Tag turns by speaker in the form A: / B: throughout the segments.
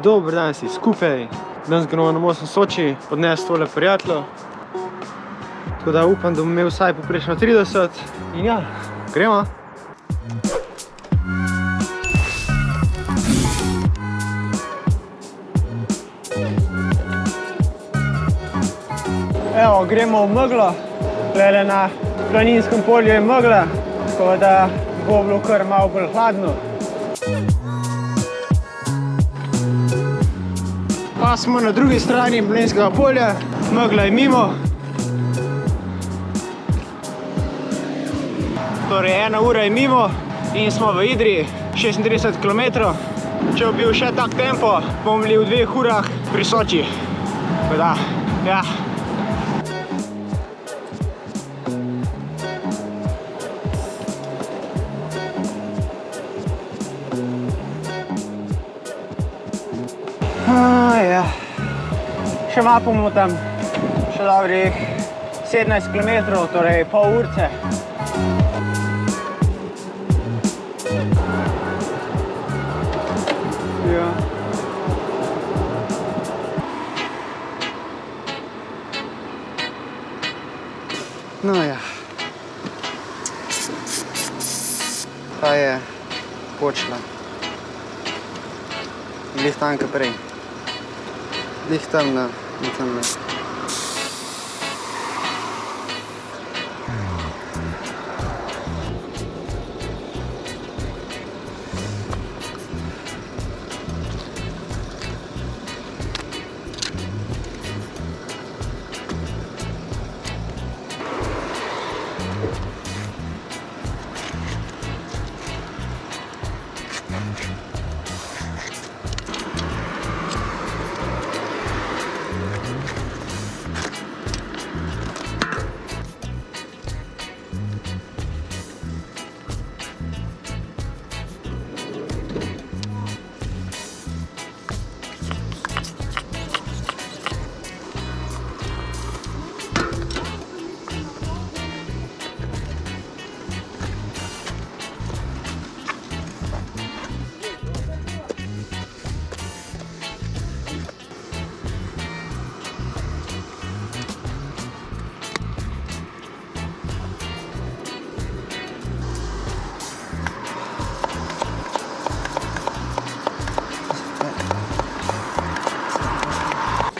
A: Dober dan si skupaj. Danes gremo na most na Soči, odnesti tole prijatelju. Tako da upam, da bom imel vsaj poprečno 30. In ja, gremo. Evo, gremo v meglo. Tule na planinskem polju je megla, tako da bo bilo kar malo bolj hladno. Pa smo na drugi strani planinskega polja, megla je mimo. Torej 1 ura je mimo in smo v Idriji, 36 km. Če bi bil še tak tempo, bomo bili v 2 urah pri Soči. Tako da, ja. Ja. Še malo bomo tam, še dobrih 17 km, torej pol urce. Ja. No ja. Ta je Počna. Glih tanka prej. Glih temna in temna.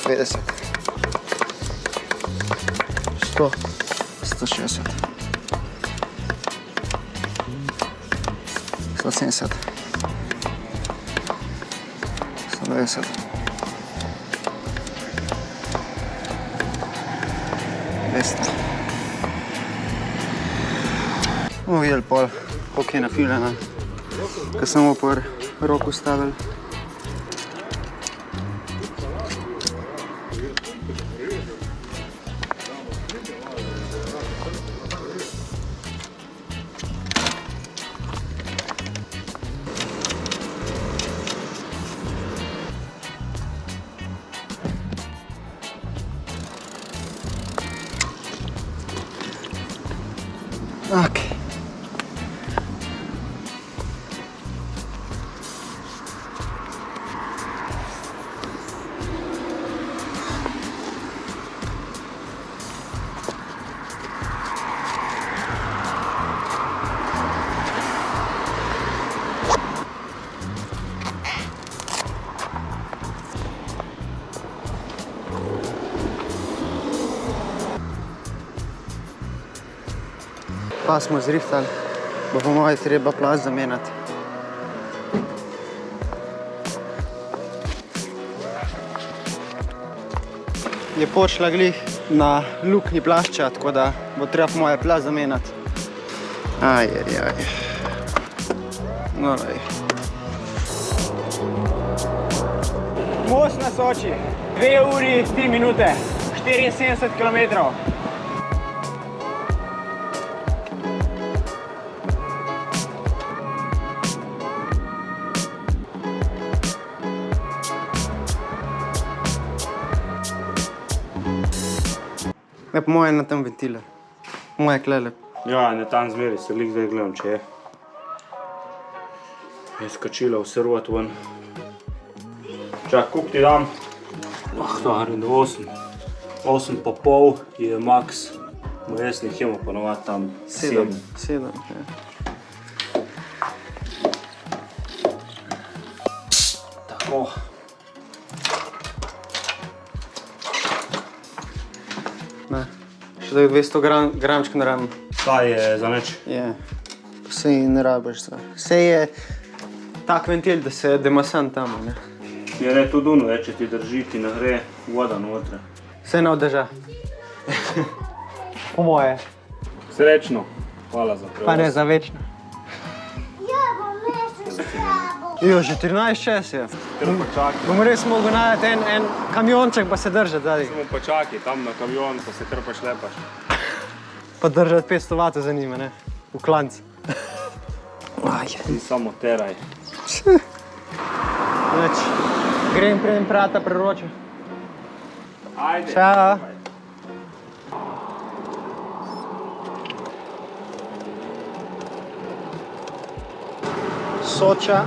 A: Petdeset. 100. 160. 170. 120. 200. Bomo videli pol, koliko je nafiljena, ko smo po roku stavili. Okay. Pa smo zrihtali, bo po moje treba plaz zamenjati. Je počela glih na luknji plašča, tako da bo treba po moje plaz zamenjati. Ajajaj. No, lej. Most na Soči, 2 uri 3 minute, 74 km. Ja, po moje na tem ventile. Po moje klele.
B: Ja, ne tam zmeri, se glih zdaj gledam, če je. Je skočila vse rot ven. Čak, koliko ti dam? To je do 8. 8 pa pol je max. Jaz ne hemo ponovati tam 7.
A: 7, ja.
B: Tako.
A: Ne. Še da je 200 gramčka na ramu.
B: Kaj je za nič?
A: Je. Sej ne rabiš za. Sej je tak ventil, da se demasan tam, ne.
B: Je ne tudi ono, če ti drži, ti ne gre voda notre.
A: Se ne održa. Po moje.
B: Srečno. Hvala za prevoz.
A: Pa ne za večno. Jo, že 13 čas je.
B: Kar počakaj.
A: Bom res mogel najti en kamionček pa se držati zadaj.
B: Samo počakaj tam na kamion, pa se kar pa šlepaš.
A: Pa držati 500 vatov za njima, ne? V klanc.
B: Ti samo teraj.
A: Nič. Grem preden prata preroča.
B: Ajde.
A: Čao. Soča.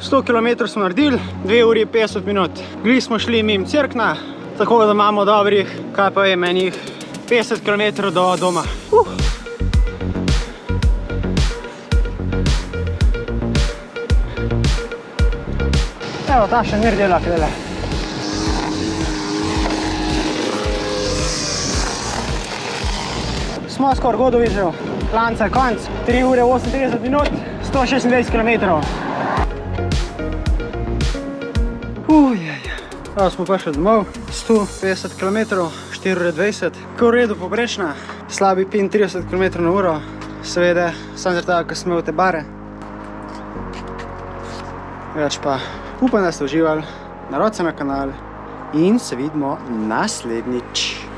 A: Sto kilometrov smo naredili, 2 uri 50 minut. Glih smo šli mimo Cerkna, tako da imamo dobrih, kaj pa vem, enih 50 kilometrov do doma. Evo, ta še mir dela, kdele. Smo skoraj gotovi že. Klanca je konc, 3 ure 38 minut, 126 kilometrov. Evo smo prišli domov, 150 km, 4 ure 20, ko v redu poprečna, slabi 35 km na uro, seveda, samo zaradi tega, ko smo v te bare. Več pa upam, da ste uživali, naročite na kanal in se vidimo naslednjič.